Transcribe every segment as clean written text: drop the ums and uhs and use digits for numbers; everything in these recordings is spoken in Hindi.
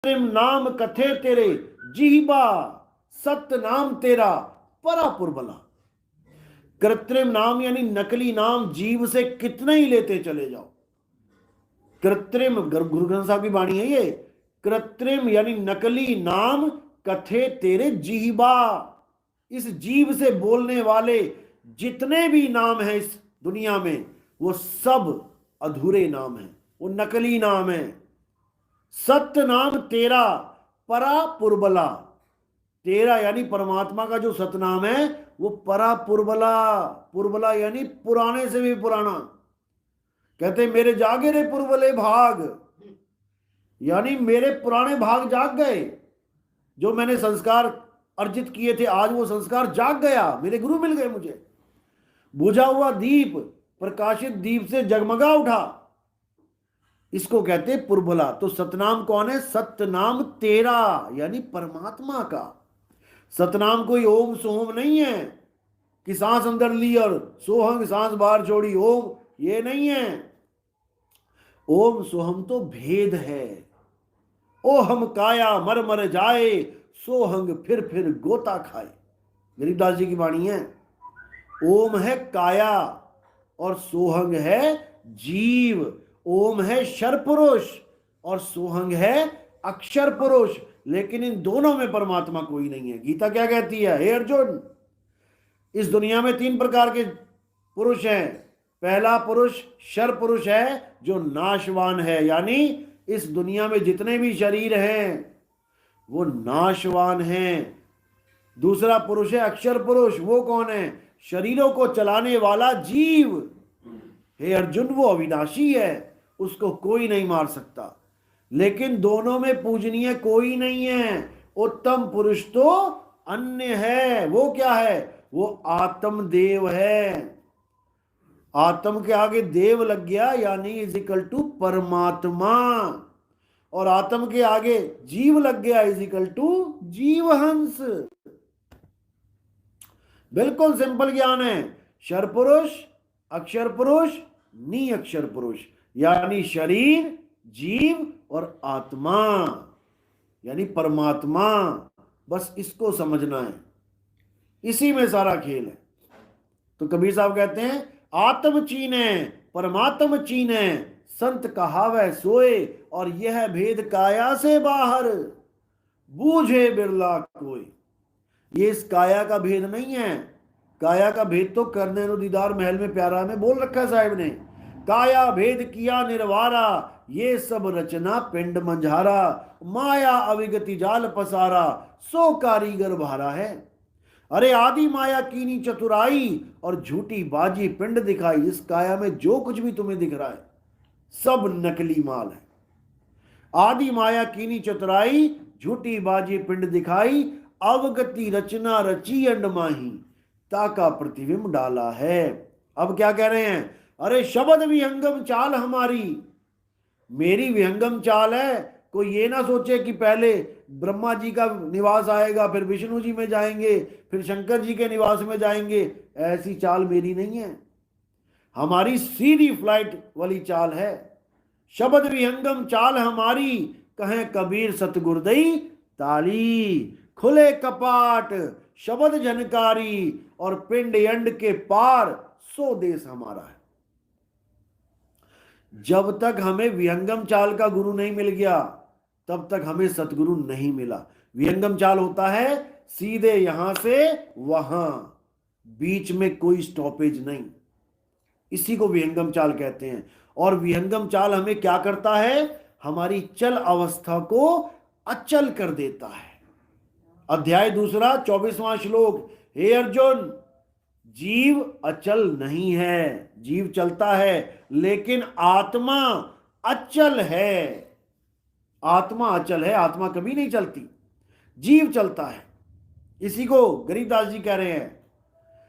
कृत्रिम नाम कथे तेरे जीबा, सत्य नाम तेरा परापुरबला। कृत्रिम नाम यानी नकली नाम जीव से कितने ही लेते चले जाओ। कृत्रिम, गुरु ग्रंथ साहब की वाणी है ये। कृत्रिम यानी नकली नाम कथे तेरे जीबा, इस जीव से बोलने वाले जितने भी नाम हैं इस दुनिया में, वो सब अधूरे नाम हैं, वो नकली नाम है। सत्य नाम तेरा परा पुरबला, तेरा यानी परमात्मा का जो सतनाम है वो परा पुरबला। पुरबला यानी पुराने से भी पुराना। कहते मेरे जागे रे पुरबले भाग, यानी मेरे पुराने भाग जाग गए। जो मैंने संस्कार अर्जित किए थे आज वो संस्कार जाग गया, मेरे गुरु मिल गए मुझे। बुझा हुआ दीप प्रकाशित दीप से जगमगा उठा, इसको कहते पुरबला। तो सतनाम कौन है? सतनाम तेरा यानी परमात्मा का। सतनाम कोई ओम सोम नहीं है कि सांस अंदर ली और सोहम सांस बाहर छोड़ी, ओम ये नहीं है। ओम सोहम तो भेद है। ओ हम काया मर मर जाए, सोहंग फिर गोता खाए, गरीबदास जी की वाणी है। ओम है काया और सोहंग है जीव। ओम है शर पुरुष और सोहंग है अक्षर पुरुष, लेकिन इन दोनों में परमात्मा कोई नहीं है। गीता क्या कहती है? हे अर्जुन, इस दुनिया में 3 प्रकार के पुरुष हैं। पहला पुरुष शर पुरुष है जो नाशवान है, यानी इस दुनिया में जितने भी शरीर हैं वो नाशवान हैं। दूसरा पुरुष है अक्षर पुरुष, वो कौन है? शरीरों को चलाने वाला जीव। हे अर्जुन, वो अविनाशी है, उसको कोई नहीं मार सकता। लेकिन दोनों में पूजनीय कोई नहीं है। उत्तम पुरुष तो अन्य है। वो क्या है? वो आत्म देव है। आत्म के आगे देव लग गया यानी इज इक्वल टू परमात्मा, और आत्म के आगे जीव लग गया इज इक्वल टू जीवहंस। बिल्कुल सिंपल ज्ञान है। शर पुरुष, अक्षर पुरुष, नी अक्षर पुरुष, यानी शरीर, जीव और आत्मा यानी परमात्मा। बस इसको समझना है, इसी में सारा खेल है। तो कबीर साहब कहते हैं आत्म चीने परमात्म चीने, संत कहावै सोए, और यह भेद काया से बाहर, बूझे बिरला कोई। ये इस काया का भेद नहीं है। काया का भेद तो करने दीदार महल में प्यारा में बोल रखा है साहिब ने। काया भेद किया निर्वारा, ये सब रचना पिंड मंझारा, माया अविगति जाल पसारा, सो कारीगर भारा है। अरे आदि माया कीनी चतुराई, और झूठी बाजी पिंड दिखाई। इस काया में जो कुछ भी तुम्हें दिख रहा है सब नकली माल है। आदि माया कीनी चतुराई, झूठी बाजी पिंड दिखाई, अवगति रचना रची अंडमाही, ताका प्रतिबिंब डाला है। अब क्या कह रहे हैं? अरे शब्द विहंगम चाल हमारी, मेरी विहंगम चाल है। कोई ये ना सोचे कि पहले ब्रह्मा जी का निवास आएगा, फिर विष्णु जी में जाएंगे, फिर शंकर जी के निवास में जाएंगे। ऐसी चाल मेरी नहीं है, हमारी सीधी फ्लाइट वाली चाल है। शब्द विहंगम चाल हमारी, कहें कबीर सतगुरदई ताली, खुले कपाट शब्द जनकारी, और पिंड अंड के पार सो देश हमारा है। जब तक हमें विहंगम चाल का गुरु नहीं मिल गया तब तक हमें सतगुरु नहीं मिला। विहंगम चाल होता है सीधे यहां से वहां, बीच में कोई स्टॉपेज नहीं, इसी को विहंगम चाल कहते हैं। और विहंगम चाल हमें क्या करता है? हमारी चल अवस्था को अचल कर देता है। अध्याय 2 24वां श्लोक, हे अर्जुन, जीव अचल नहीं है, जीव चलता है, लेकिन आत्मा अचल है। आत्मा अचल है, आत्मा कभी नहीं चलती, जीव चलता है। इसी को गरीबदास जी कह रहे हैं,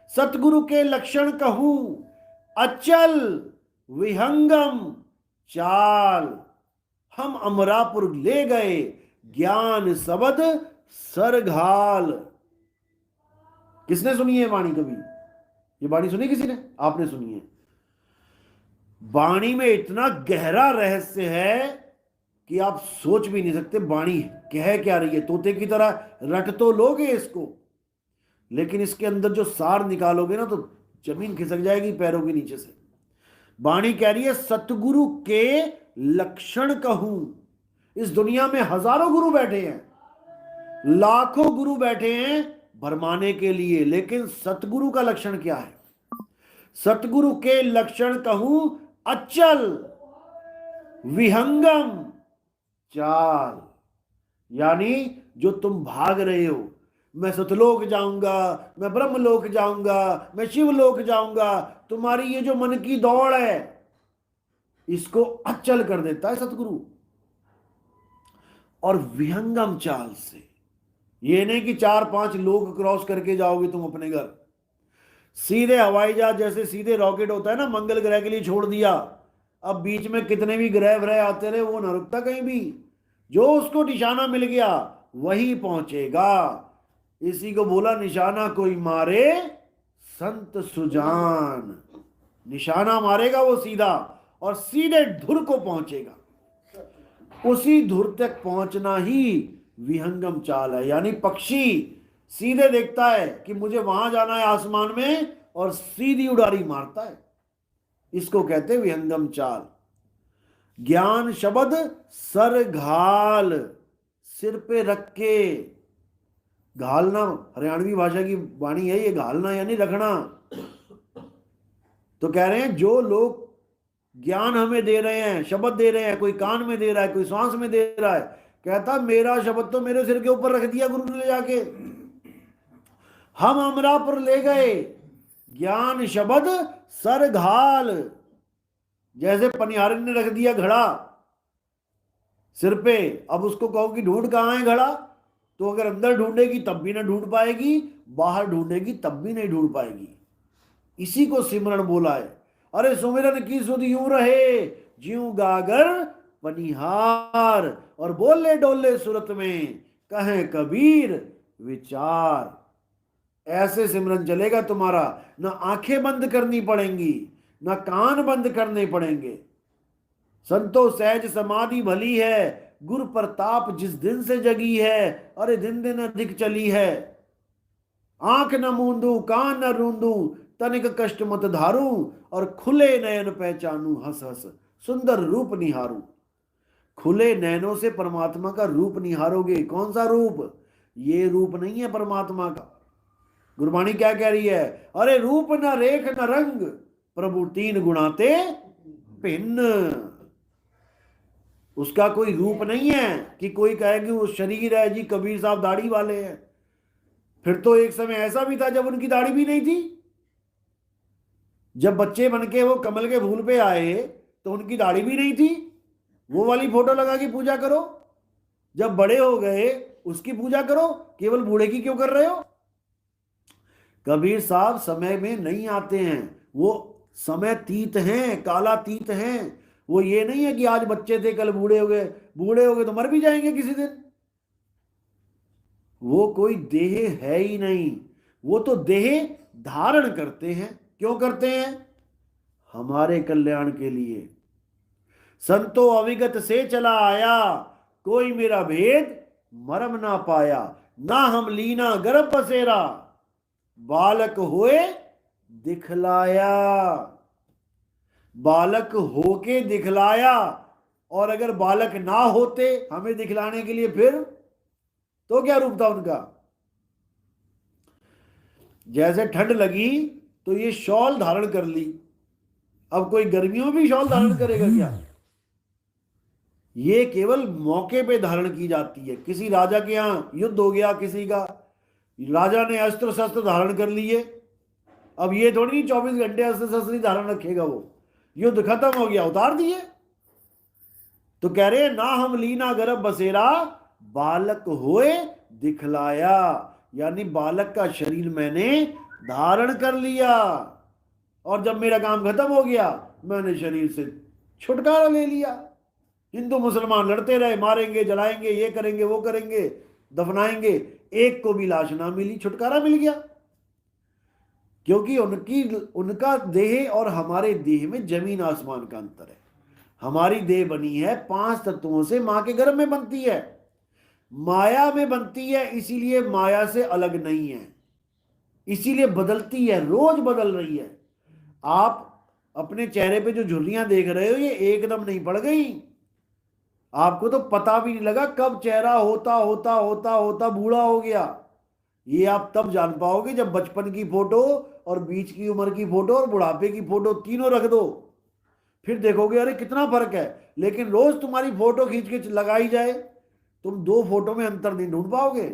सतगुरु के लक्षण कहूं अचल विहंगम चाल, हम अमरापुर ले गए ज्ञान सबद सरघाल। किसने सुनी है वाणी? कभी ये वाणी सुनी किसी ने? आपने सुनी है। वाणी में इतना गहरा रहस्य है कि आप सोच भी नहीं सकते वाणी कह क्या रही है। तोते की तरह रट तो लोगे इसको, लेकिन इसके अंदर जो सार निकालोगे ना तो जमीन खिसक जाएगी पैरों के नीचे से। वाणी कह रही है सतगुरु के लक्षण कहूं। इस दुनिया में हजारों गुरु बैठे हैं, लाखों गुरु बैठे हैं भरमाने के लिए, लेकिन सतगुरु का लक्षण क्या है? सतगुरु के लक्षण कहूं अचल विहंगम चाल। यानी जो तुम भाग रहे हो, मैं सतलोक जाऊंगा, मैं ब्रह्मलोक जाऊंगा, मैं शिवलोक जाऊंगा, तुम्हारी ये जो मन की दौड़ है इसको अचल कर देता है सतगुरु। और विहंगम चाल से, ये नहीं कि 4-5 लोग क्रॉस करके जाओगे तुम अपने घर। सीधे हवाई जहाज जैसे सीधे रॉकेट होता है ना, मंगल ग्रह के लिए छोड़ दिया, अब बीच में कितने भी ग्रह व्रह आते रहे वो ना रुकता कहीं भी। जो उसको निशाना मिल गया वही पहुंचेगा। इसी को बोला निशाना कोई मारे संत सुजान। निशाना मारेगा वो सीधा और सीधे धुर को पहुंचेगा। उसी धुर तक पहुंचना ही विहंगम चाल है। यानी पक्षी सीधे देखता है कि मुझे वहां जाना है आसमान में और सीधी उड़ारी मारता है, इसको कहते हैं विहंगम चाल। ज्ञान शब्द सर घाल, सिर पे रख के। घालना हरियाणवी भाषा की वाणी है ये, घालना यानी रखना। तो कह रहे हैं जो लोग ज्ञान हमें दे रहे हैं, शब्द दे रहे हैं, कोई कान में दे रहा है, कोई सांस में दे रहा है, कहता मेरा शब्द तो मेरे सिर के ऊपर रख दिया गुरु ने ले जाके, हम अमरापुर ले गए। ज्ञान शब्द सर घाल, जैसे पनिहारन ने रख दिया घड़ा सिर पे, अब उसको कहो कि ढूंढ कहाँ है घड़ा, तो अगर अंदर ढूंढेगी तब भी ना ढूंढ पाएगी, बाहर ढूंढेगी तब भी नहीं ढूंढ पाएगी। इसी को सिमरन बोला है। अरे सुमिरन की सुध यूं रहे ज्यों गागर पनिहार, और बोले डोले सुरत में कहे कबीर विचार। ऐसे सिमरन चलेगा तुम्हारा, ना आंखें बंद करनी पड़ेंगी, ना कान बंद करने पड़ेंगे। संतो सहज समाधि भली है, गुरु प्रताप जिस दिन से जगी है, अरे दिन दिन अधिक चली है। आंख न मूंदू कान न रूंदू, तनिक कष्ट मत धारू, और खुले नयन पहचानू हंस हंस सुंदर रूप निहारू। खुले नयनों से परमात्मा का रूप निहारोगे। कौन सा रूप? ये रूप नहीं है परमात्मा का। गुरबाणी क्या कह रही है? अरे रूप न रेख न रंग, प्रभु तीन गुणाते भिन्न। उसका कोई रूप नहीं है कि कोई कहे कि वो शरीर है जी, कबीर साहब दाढ़ी वाले हैं। फिर तो एक समय ऐसा भी था जब उनकी दाढ़ी भी नहीं थी। जब बच्चे बनके वो कमल के फूल पे आए तो उनकी दाढ़ी भी नहीं थी। वो वाली फोटो लगा के पूजा करो। जब बड़े हो गए उसकी पूजा करो, केवल बूढ़े की क्यों कर रहे हो? कबीर साहब समय में नहीं आते हैं, वो समय तीत हैं, काला तीत हैं। वो ये नहीं है कि आज बच्चे थे कल बूढ़े हो गए, बूढ़े हो गए तो मर भी जाएंगे किसी दिन। वो कोई देह है ही नहीं, वो तो देह धारण करते हैं। क्यों करते हैं? हमारे कल्याण के लिए। संतो अविगत से चला आया, कोई मेरा भेद मरम ना पाया। ना हम लीना गर्भ बसेरा, बालक होए दिखलाया। बालक होके दिखलाया, और अगर बालक ना होते हमें दिखलाने के लिए फिर तो क्या रूप था उनका? जैसे ठंड लगी तो ये शॉल धारण कर ली, अब कोई गर्मियों में भी शॉल धारण करेगा क्या? ये केवल मौके पे धारण की जाती है। किसी राजा के यहां युद्ध हो गया, किसी का, राजा ने अस्त्र शस्त्र धारण कर लिए, अब ये थोड़ी 24 घंटे अस्त्र शस्त्र धारण रखेगा। वो युद्ध खत्म हो गया, उतार दिए। तो कह रहे ना हम लीना गर्भ बसेरा, बालक होए दिखलाया। यानी बालक का शरीर मैंने धारण कर लिया, और जब मेरा काम खत्म हो गया मैंने शरीर से छुटकारा ले लिया। हिंदू मुसलमान लड़ते रहे, मारेंगे, जलाएंगे, ये करेंगे, वो करेंगे, दफनाएंगे, एक को भी लाश ना मिली, छुटकारा मिल गया। क्योंकि उनका देह और हमारे देह में जमीन आसमान का अंतर है। हमारी देह बनी है 5 तत्वों से, मां के गर्भ में बनती है, माया में बनती है, इसीलिए माया से अलग नहीं है, इसीलिए बदलती है, रोज बदल रही है। आप अपने चेहरे पे जो झुर्रियां देख रहे हो ये एकदम नहीं पड़ गई, आपको तो पता भी नहीं लगा कब चेहरा होता होता होता होता बूढ़ा हो गया। ये आप तब जान पाओगे जब बचपन की फोटो और बीच की उम्र की फोटो और बुढ़ापे की फोटो तीनों रख दो, फिर देखोगे अरे कितना फर्क है। लेकिन रोज तुम्हारी फोटो खींच के लगाई जाए, तुम 2 फोटो में अंतर नहीं ढूंढ पाओगे,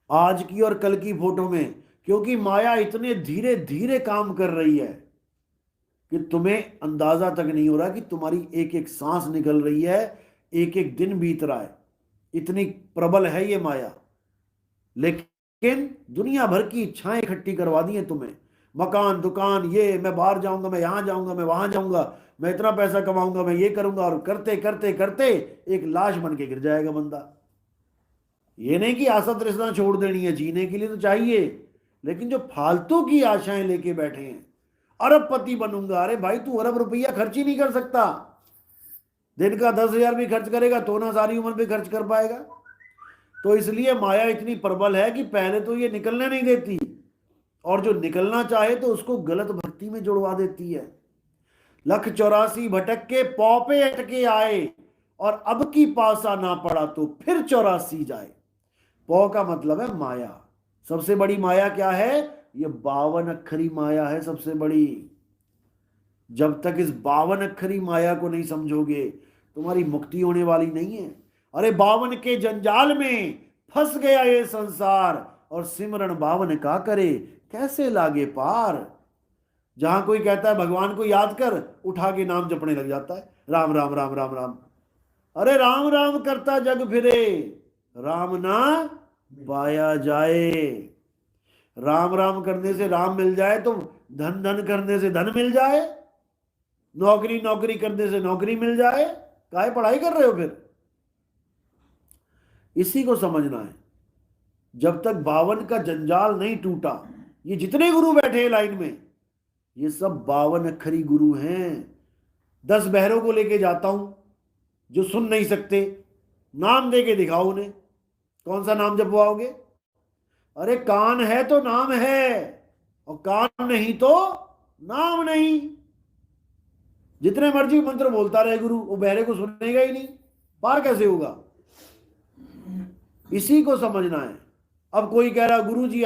आज की और कल की फोटो में, क्योंकि माया इतने धीरे धीरे काम कर रही है कि तुम्हें अंदाजा तक नहीं हो रहा कि तुम्हारी एक एक सांस निकल रही है, एक एक दिन बीत रहा है, इतनी प्रबल है ये माया। लेकिन दुनिया भर की इच्छाएं इकट्ठी करवा दी है तुम्हें, मकान दुकान, ये मैं बाहर जाऊंगा, मैं यहां जाऊंगा, मैं वहां जाऊंगा, मैं इतना पैसा कमाऊंगा, मैं ये करूंगा, और करते करते करते एक लाश बन के गिर जाएगा बंदा। ये नहीं कि आशा तृष्णा छोड़ देनी है, जीने के लिए तो चाहिए, लेकिन जो फालतू की आशाएं लेके बैठे हैं, अरबपति बनूंगा, अरे भाई तू अरब रुपया खर्च ही नहीं कर सकता, दिन का 10,000 भी खर्च करेगा तो ना सारी उम्र पे खर्च कर पाएगा। तो इसलिए माया इतनी प्रबल है कि पहले तो ये निकलने नहीं देती, और जो निकलना चाहे तो उसको गलत भक्ति में जुड़वा देती है। 1,84 भटक के पौ पे अटके आए, और अब की पासा ना पड़ा तो फिर 84 जाए। पौ का मतलब है माया। सबसे बड़ी माया क्या है? ये 52 अक्षरी माया है सबसे बड़ी। जब तक इस 52 अक्षरी माया को नहीं समझोगे तुम्हारी मुक्ति होने वाली नहीं है। अरे 52 के जंजाल में फंस गया ये संसार, और सिमरन 52 का करे कैसे लागे पार। जहां कोई कहता है भगवान को याद कर, उठा के नाम जपने लग जाता है, राम राम राम राम राम। अरे राम राम करता जग फिरे, राम ना पाया जाए। राम राम करने से राम मिल जाए तो धन धन करने से धन मिल जाए, नौकरी नौकरी करने से नौकरी मिल जाए, काहे पढ़ाई कर रहे हो फिर? इसी को समझना है। जब तक 52 का जंजाल नहीं टूटा, ये जितने गुरु बैठे हैं लाइन में, ये सब 52 अक्षरी गुरु हैं। 10 बहरों को लेके जाता हूं जो सुन नहीं सकते, नाम दे के दिखाओ उन्हें, कौन सा नाम जपवाओगे? अरे कान है तो नाम है, और कान नहीं तो नाम नहीं। जितने मर्जी मंत्र बोलता रहे गुरु, वो बहरे को सुनेगा ही नहीं, पार कैसे होगा? इसी को समझना है। अब कोई कह रहा गुरु जी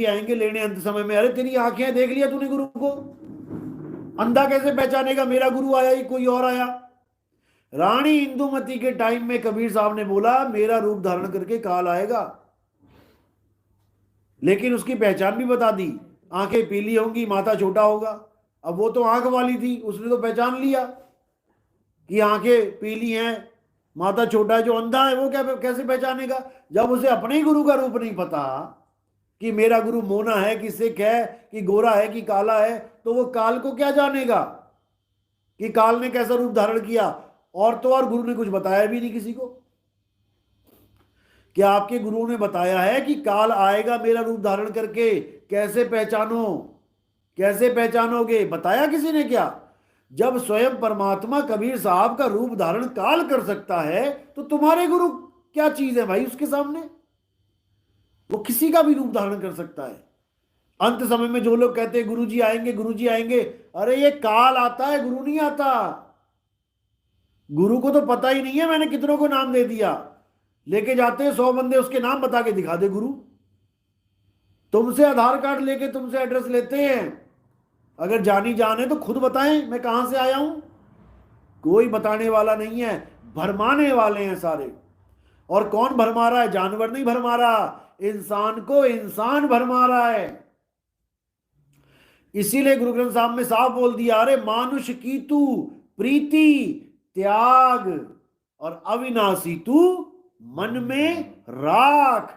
आएंगे लेने अंत समय में। अरे तेरी आंखें देख लिया तूने गुरु को? अंधा कैसे पहचानेगा मेरा गुरु आया ही कोई और आया? रानी इंदुमती के टाइम में कबीर साहब ने बोला मेरा रूप धारण करके काल आएगा, लेकिन उसकी पहचान भी बता दी, आंखें पीली होंगी, माथा छोटा होगा। अब वो तो आंख वाली थी, उसने तो पहचान लिया कि आंखें पीली हैं, माथा छोटा है। जो अंधा है वो क्या कैसे पहचानेगा? जब उसे अपने ही गुरु का रूप नहीं पता कि मेरा गुरु मोना है कि सिख है कि गोरा है कि काला है, तो वो काल को क्या जानेगा कि काल ने कैसा रूप धारण किया? और तो और गुरु ने कुछ बताया भी नहीं किसी को। क्या आपके गुरुओं ने बताया है कि काल आएगा मेरा रूप धारण करके, कैसे पहचानो? कैसे पहचानोगे? बताया किसी ने क्या? जब स्वयं परमात्मा कबीर साहब का रूप धारण काल कर सकता है, तो तुम्हारे गुरु क्या चीज है भाई उसके सामने? वो किसी का भी रूप धारण कर सकता है। अंत समय में जो लोग कहते हैं गुरु जी आएंगे, अरे ये काल आता है, गुरु नहीं आता। गुरु को तो पता ही नहीं है, मैंने कितनों को नाम दे दिया, लेके जाते हैं 100 बंदे, उसके नाम बता के दिखा दे गुरु। तुमसे आधार कार्ड लेके तुमसे एड्रेस लेते हैं, अगर जानी जान है तो खुद बताएं मैं कहां से आया हूं। कोई बताने वाला नहीं है, भरमाने वाले हैं सारे। और कौन भरमा रहा है? जानवर नहीं भरमा रहा, इंसान को इंसान भरमा रहा है। इसीलिए गुरु ग्रंथ साहब में साफ बोल दिया, अरे मानुष की तू प्रीति त्याग, और अविनाशी तू मन में राख।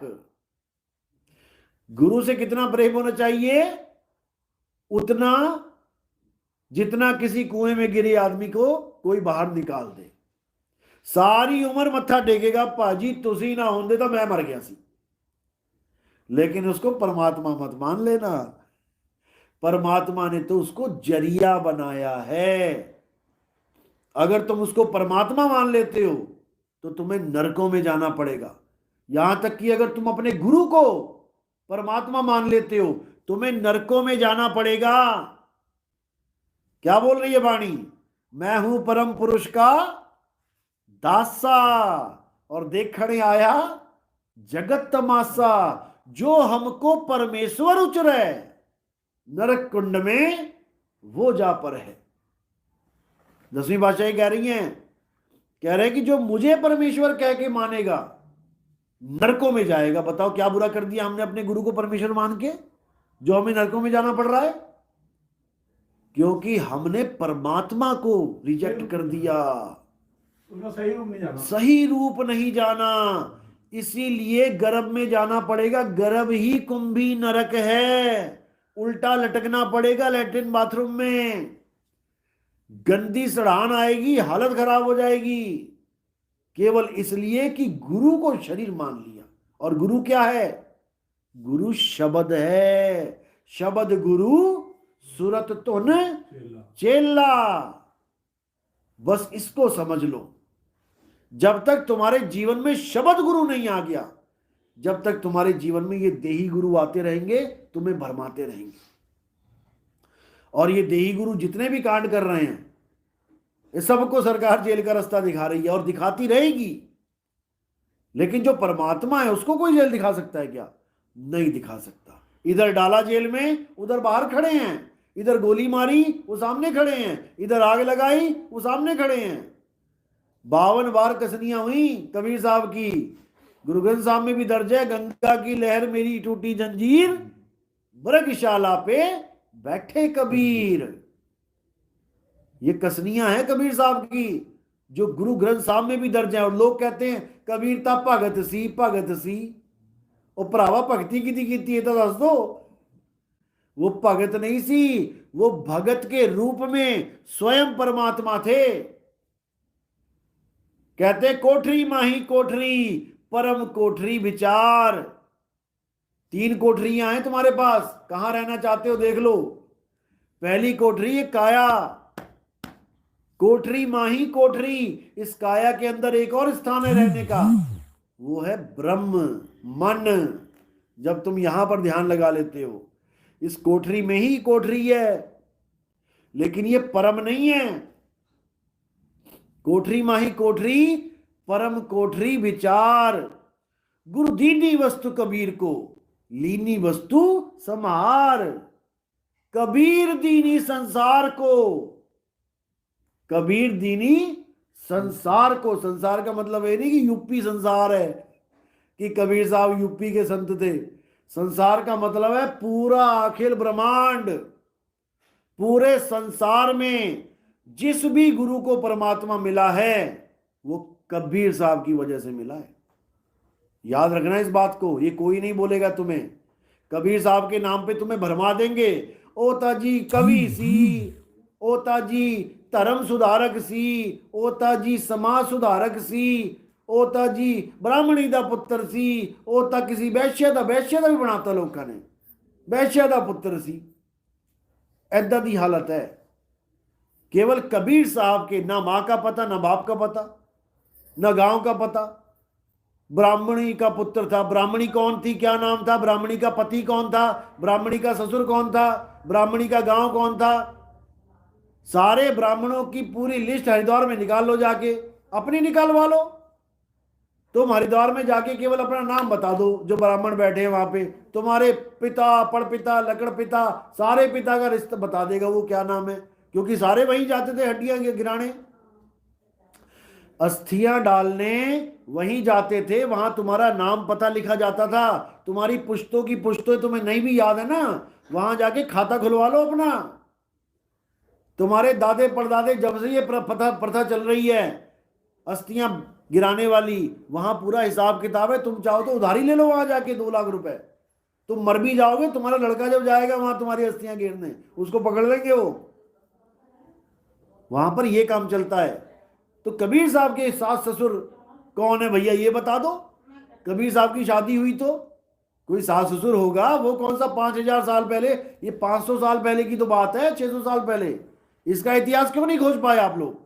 गुरु से कितना प्रेम होना चाहिए? उतना जितना किसी कुएं में गिरे आदमी को कोई बाहर निकाल दे। सारी उम्र मत्था टेकेगा, पाजी तुसी ना होंदे तो मैं मर गया सी, लेकिन उसको परमात्मा मत मान लेना। परमात्मा ने तो उसको जरिया बनाया है। अगर तुम उसको परमात्मा मान लेते हो तो तुम्हें नरकों में जाना पड़ेगा। यहां तक कि अगर तुम अपने गुरु को परमात्मा मान लेते हो तुम्हें नरकों में जाना पड़ेगा। क्या बोल रही है वाणी? मैं हूं परम पुरुष का दासा और देखने आया जगत तमाशा। जो हमको परमेश्वर उचरे नरक कुंड में वो जा पर है। 10वीं बादशाही कह रही हैं, कह रहे हैं कि जो मुझे परमेश्वर कह के मानेगा नरकों में जाएगा। बताओ क्या बुरा कर दिया हमने अपने गुरु को परमेश्वर मान के, जो हमें नरकों में जाना पड़ रहा है? क्योंकि हमने परमात्मा को रिजेक्ट कर दिया, उसका सही रूप नहीं जाना, सही रूप नहीं जाना। इसीलिए गर्भ में जाना पड़ेगा। गर्भ ही कुंभी नरक है। उल्टा लटकना पड़ेगा लैट्रिन बाथरूम में, गंदी सड़ान आएगी, हालत खराब हो जाएगी, केवल इसलिए कि गुरु को शरीर मान लिया। और गुरु क्या है? गुरु शब्द है। शब्द गुरु सुरत तुन चेला। बस इसको समझ लो। जब तक तुम्हारे जीवन में शब्द गुरु नहीं आ गया, जब तक तुम्हारे जीवन में ये देही गुरु आते रहेंगे, तुम्हें भरमाते रहेंगे। और ये देही गुरु जितने भी कांड कर रहे हैं, ये सबको सरकार जेल का रास्ता दिखा रही है और दिखाती रहेगी। लेकिन जो परमात्मा है उसको कोई जेल दिखा सकता है क्या? नहीं दिखा सकता। इधर डाला जेल में, उधर बाहर खड़े हैं। इधर गोली मारी, वो सामने खड़े हैं। इधर आग लगाई, वो सामने खड़े हैं। 52 बार कसनियां हुई कबीर साहब की। गुरु ग्रंथ साहब में भी दर्ज है, गंगा की लहर मेरी टूटी जंजीर, मृगशाला पे बैठे कबीर। ये कसनियां हैं कबीर साहब की, जो गुरु ग्रंथ साहब में भी दर्ज है। और लोग कहते हैं कबीर ता भगत सी, भगत सी। और भरावा भक्ति की है तो दस दो। वो भगत नहीं सी, वो भगत के रूप में स्वयं परमात्मा थे। कहते कोठरी माही कोठरी, परम कोठरी विचार। 3 कोठरियां हैं तुम्हारे पास, कहां रहना चाहते हो देख लो। पहली कोठरी है काया, कोठरी माही कोठरी। इस काया के अंदर एक और स्थान है रहने का, वो है ब्रह्म मन। जब तुम यहां पर ध्यान लगा लेते हो, इस कोठरी में ही कोठरी है, लेकिन ये परम नहीं है। कोठरी माही कोठरी, परम कोठरी विचार। गुरु दीनी वस्तु कबीर को, लीनी वस्तु समार। कबीर दीनी संसार को, कबीर दीनी संसार को। संसार का मतलब ये नहीं कि यूपी संसार है, कि कबीर साहब यूपी के संत थे। संसार का मतलब है पूरा अखिल ब्रह्मांड। पूरे संसार में जिस भी गुरु को परमात्मा मिला है वो कबीर साहब की वजह से मिला है। याद रखना इस बात को, ये कोई नहीं बोलेगा तुम्हें। कबीर साहब के नाम पे तुम्हें भरमा देंगे, ओता जी कवि सी, ओता जी धर्म सुधारक सी, ओता जी समाज सुधारक सी, ओता जी ब्राह्मणी दा पुत्र सी, ओता किसी वैश्य दा भी बनाता लोगों ने, वैश्य दा पुत्र सी। ऐदा दी हालत है। केवल कबीर साहब के ना मां का पता, ना बाप का पता, ना गांव का पता। ब्राह्मणी का पुत्र था। ब्राह्मणी कौन थी, क्या नाम था? ब्राह्मणी का पति कौन था? ब्राह्मणी का ससुर कौन था? ब्राह्मणी का गांव कौन था? सारे ब्राह्मणों की पूरी लिस्ट हरिद्वार में निकाल लो, जाके अपनी निकालवा लो। तुम हरिद्वार में जाके केवल अपना नाम बता दो, जो ब्राह्मण बैठे हैं वहां पे, तुम्हारे पिता, पड़पिता, लकड़ पिता, सारे पिता का रिश्ता बता देगा वो क्या नाम है, क्योंकि सारे वहीं जाते थे हड्डियां गिराने, अस्थियां डालने वहीं जाते थे। वहां तुम्हारा नाम पता लिखा जाता था। तुम्हारी पुश्तों की पुश्तों तुम्हें नहीं भी याद है ना, वहां जाके खाता खुलवा लो अपना। तुम्हारे दादे परदादे जब से ये प्रथा चल रही है अस्थियां गिराने वाली, वहां पूरा हिसाब किताब है। तुम चाहो तो उधारी ले लो वहां जाके 2 लाख रुपए। तुम मर भी जाओगे, तुम्हारा लड़का जब जाएगा वहां तुम्हारी अस्थियां गिरने, उसको पकड़ लेंगे वो। वहां पर ये काम चलता है। तो कबीर साहब के सास ससुर कौन है भैया, ये बता दो। कबीर साहब की शादी हुई तो कोई सास ससुर होगा, वो कौन सा 5000 साल पहले, ये 500 साल पहले की तो बात है, 600 साल पहले। इसका इतिहास क्यों नहीं खोज पाए आप लोग?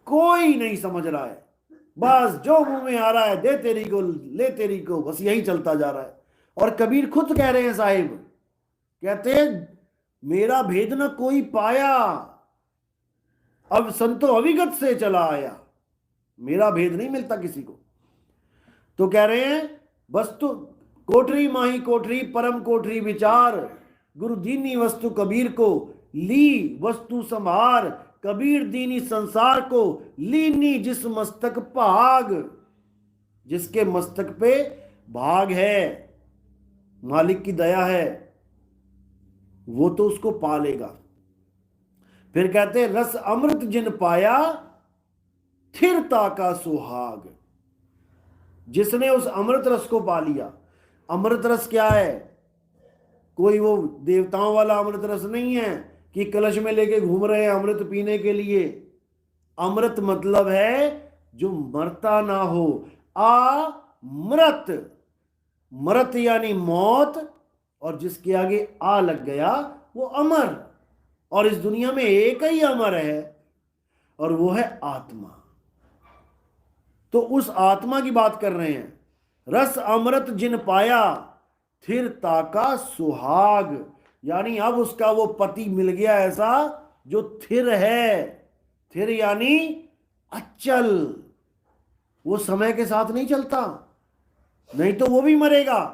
कोई नहीं समझ रहा है, बस जो मुंह में आ रहा है दे तेरी को ले तेरी को, बस यही चलता जा रहा है। और कबीर खुद कह रहे हैं साहिब, कहते हैं मेरा भेद न कोई पाया, अब संतो अविगत से चला आया, मेरा भेद नहीं मिलता किसी को। तो कह रहे हैं वस्तु कोठरी माही कोठरी परम कोठरी विचार, गुरु दीनी वस्तु कबीर को ली वस्तु संभार, कबीर दीनी संसार को लीनी जिस मस्तक भाग, जिसके मस्तक पे भाग है, मालिक की दया है, वो तो उसको पा लेगा। फिर कहते हैं रस अमृत जिन पाया थिरता का सुहाग, जिसने उस अमृत रस को पा लिया। अमृत रस क्या है? कोई वो देवताओं वाला अमृत रस नहीं है कि कलश में लेके घूम रहे हैं अमृत पीने के लिए। अमृत मतलब है जो मरता ना हो, अमृत, मृत यानी मौत, और जिसके आगे आ लग गया वो अमर। और इस दुनिया में एक ही अमर है और वो है आत्मा। तो उस आत्मा की बात कर रहे हैं। रस अमृत जिन पाया थिरता का सुहाग, यानी अब उसका वो पति मिल गया ऐसा जो थिर है। थिर यानी अचल, वो समय के साथ नहीं चलता, नहीं तो वो भी मरेगा।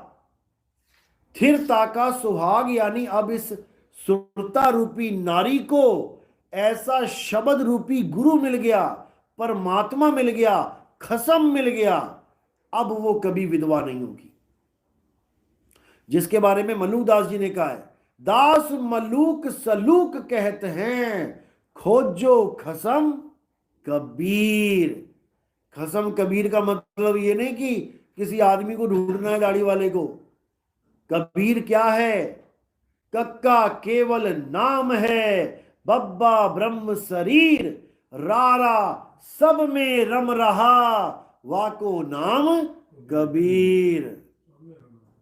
थिरता का सुहाग यानी अब इस सुरता रूपी नारी को ऐसा शब्द रूपी गुरु मिल गया, परमात्मा मिल गया, खसम मिल गया, अब वो कभी विधवा नहीं होगी। जिसके बारे में मल्लूकदास जी ने कहा है, दास मलूक सलूक कहते हैं, खोजो खसम कबीर। खसम कबीर का मतलब ये नहीं कि किसी आदमी को ढूंढना है दाढ़ी वाले को। कबीर क्या है? कक्का केवल नाम है, बब्बा ब्रह्म शरीर, रारा सब में रम रहा, वाको नाम कबीर।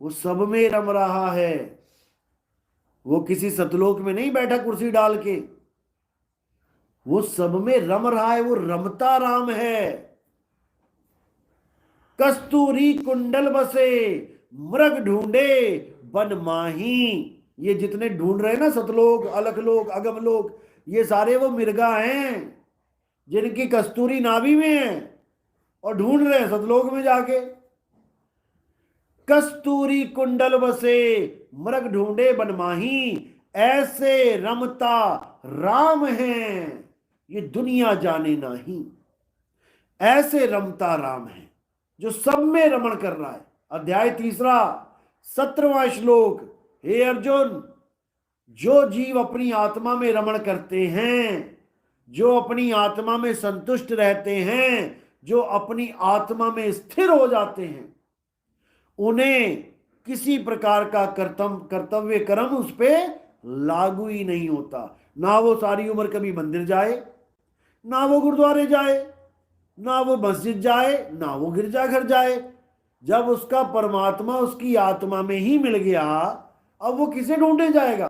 वो सब में रम रहा है, वो किसी सतलोक में नहीं बैठा कुर्सी डाल के, वो सब में रम रहा है, वो रमता राम है। कस्तूरी कुंडल बसे मृग ढूंढे बन माही, ये जितने ढूंढ रहे हैं ना सतलोक अलखलोक अगम लोक, ये सारे वो मिर्गा हैं जिनकी कस्तूरी नाभि में है और ढूंढ रहे हैं सतलोक में जाके। कस्तूरी कुंडल बसे मृग ढूंढे बन माही, ऐसे रमता राम है ये दुनिया जाने नहीं। ऐसे रमता राम है जो सब में रमण कर रहा है। अध्याय 3 17वां श्लोक। हे अर्जुन, जो जीव अपनी आत्मा में रमण करते हैं, जो अपनी आत्मा में संतुष्ट रहते हैं, जो अपनी आत्मा में स्थिर हो जाते हैं, उन्हें किसी प्रकार का कर्तव्य कर्म उस पर लागू ही नहीं होता। ना वो सारी उम्र कभी मंदिर जाए, ना वो गुरुद्वारे जाए, ना वो मस्जिद जाए, ना वो गिरजाघर जाए। जब उसका परमात्मा उसकी आत्मा में ही मिल गया, अब वो किसे ढूंढने जाएगा?